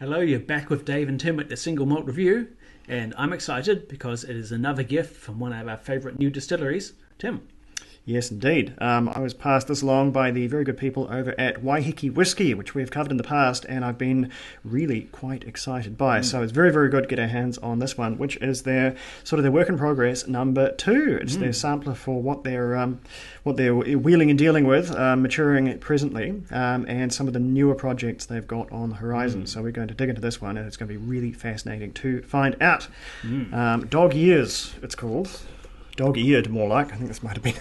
Hello, you're back with Dave and Tim at the Single Malt Review, and I'm excited because it is another gift from one of our favourite new distilleries, Tim. Yes, indeed. I was passed this along by the very good people over at Waiheke Whisky, which we've covered in the past, and I've been really quite excited by. So it's very, very good to get our hands on this one, which is their their work in progress number 2. It's their sampler for what they're wheeling and dealing with, maturing presently, and some of the newer projects they've got on the horizon. So we're going to dig into this one, and it's going to be really fascinating to find out. Dog Years, it's called. Dog-eared, more like. I think this might have been.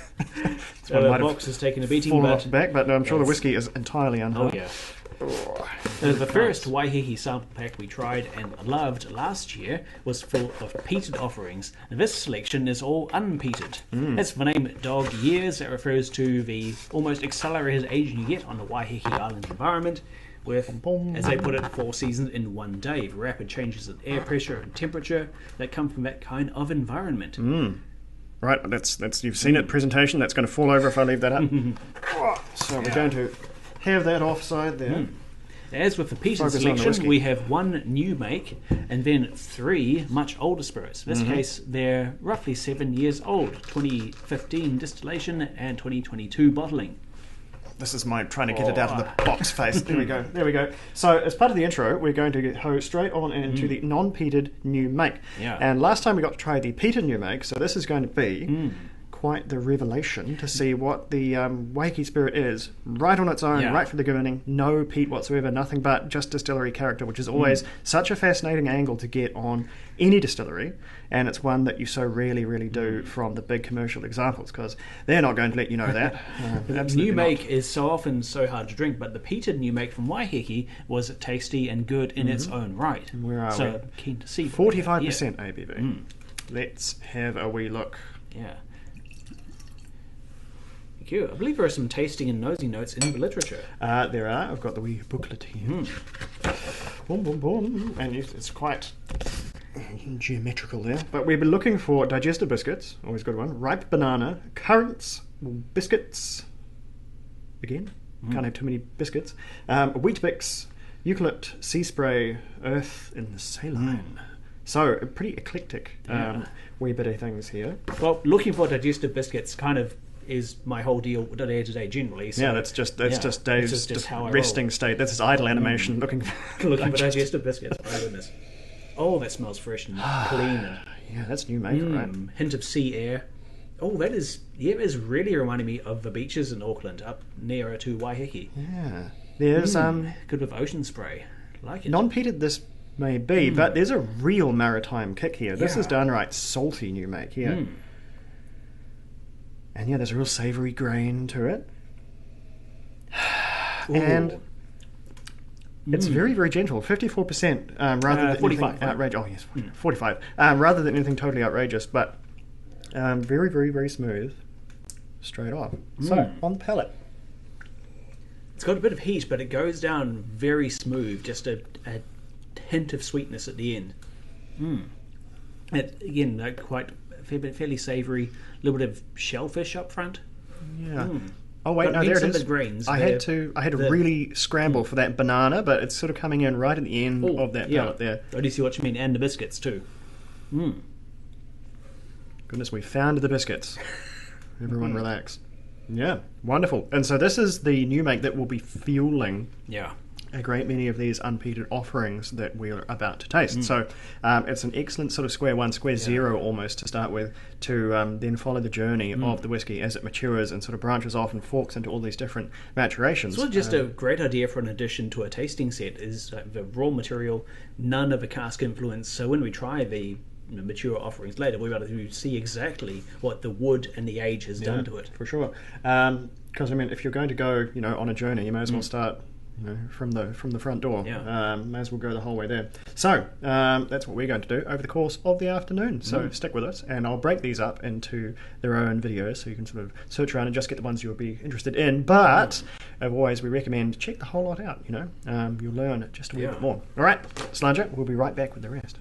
The box has taken a beating, but I'm sure the whiskey is entirely unharmed. Oh yeah. The first Waiheke sample pack we tried and loved last year was full of peated offerings, and this selection is all unpeated. That's the name Dog Years. That refers to the almost accelerated aging you get on the Waiheke Island environment, with, as they put it, 4 seasons in one day. The rapid changes in air pressure and temperature that come from that kind of environment. Right, that's you've seen it presentation. That's going to fall over if I leave that up. So we're going to have that offside there. As with the peated selection, we have 1 new make and then 3 much older spirits. In this case, they're roughly 7 years old. 2015 distillation and 2022 bottling. This is my trying to get it out of the box face. There we go. So as part of the intro, we're going to go straight on into the non-peated new make. And last time we got to try the peated new make, so this is going to be quite the revelation to see what the Waiheke spirit is, right on its own, right from the beginning, no peat whatsoever, nothing but just distillery character, which is always such a fascinating angle to get on any distillery, and it's one that you so rarely do from the big commercial examples, because they're not going to let you know that. The new make is so often so hard to drink, but the peated new make from Waiheke was tasty and good in its own right. Where are we? So keen to see 45% ABV. Let's have a wee look. I believe there are some tasting and nosy notes in the literature. There are. I've got the wee booklet here. Boom, boom, boom. And it's quite geometrical there. But we've been looking for digestive biscuits. Always good one. Ripe banana. Currants. Biscuits. Again. Can't have too many biscuits. Wheat Bix. Eucalypt. Sea spray. Earth in the saline. So, a pretty eclectic wee bit of things here. Well, looking for digestive biscuits kind of is my whole deal day to day generally. So that's just Dave's just resting state. That's his idle animation looking for digestive biscuits. Oh goodness! Oh, that smells fresh and clean. Yeah, that's new make, right? Hint of sea air. Oh, that is really reminding me of the beaches in Auckland, up nearer to Waiheke. Yeah, there's good with ocean spray. Like it. Non-peated this may be, but there's a real maritime kick here. This is downright salty new make here. And there's a real savoury grain to it. And it's very, very gentle. 54% rather than 45, anything outrageous. Oh, yes, 45. Rather than anything totally outrageous, but very, very, very smooth straight off. So, on the palate. It's got a bit of heat, but it goes down very smooth. Just a hint of sweetness at the end. It, again, quite fairly savoury. A little bit of shellfish up front. Oh wait, no, there it is. The grains, I had to really scramble for that banana, but it's sort of coming in right at the end of that palate there. I do see what you mean, and the biscuits too. Goodness, we found the biscuits. Everyone relax. Yeah, wonderful. And so this is the new make that will be fueling a great many of these unpeated offerings that we're about to taste. So it's an excellent sort of square one, square zero almost to start with, to then follow the journey of the whiskey as it matures and sort of branches off and forks into all these different maturations. It's just a great idea for an addition to a tasting set is the raw material, none of the cask influence. So when we try the mature offerings later, we're able to see exactly what the wood and the age has done to it. For sure. Because, I mean, if you're going to go on a journey, you may as well start from the front door. May as well go the whole way there. So that's what we're going to do over the course of the afternoon. So stick with us, and I'll break these up into their own videos so you can sort of search around and just get the ones you'll be interested in. But as always, we recommend check the whole lot out. You'll learn just a wee bit more. All right, Slanger, we'll be right back with the rest.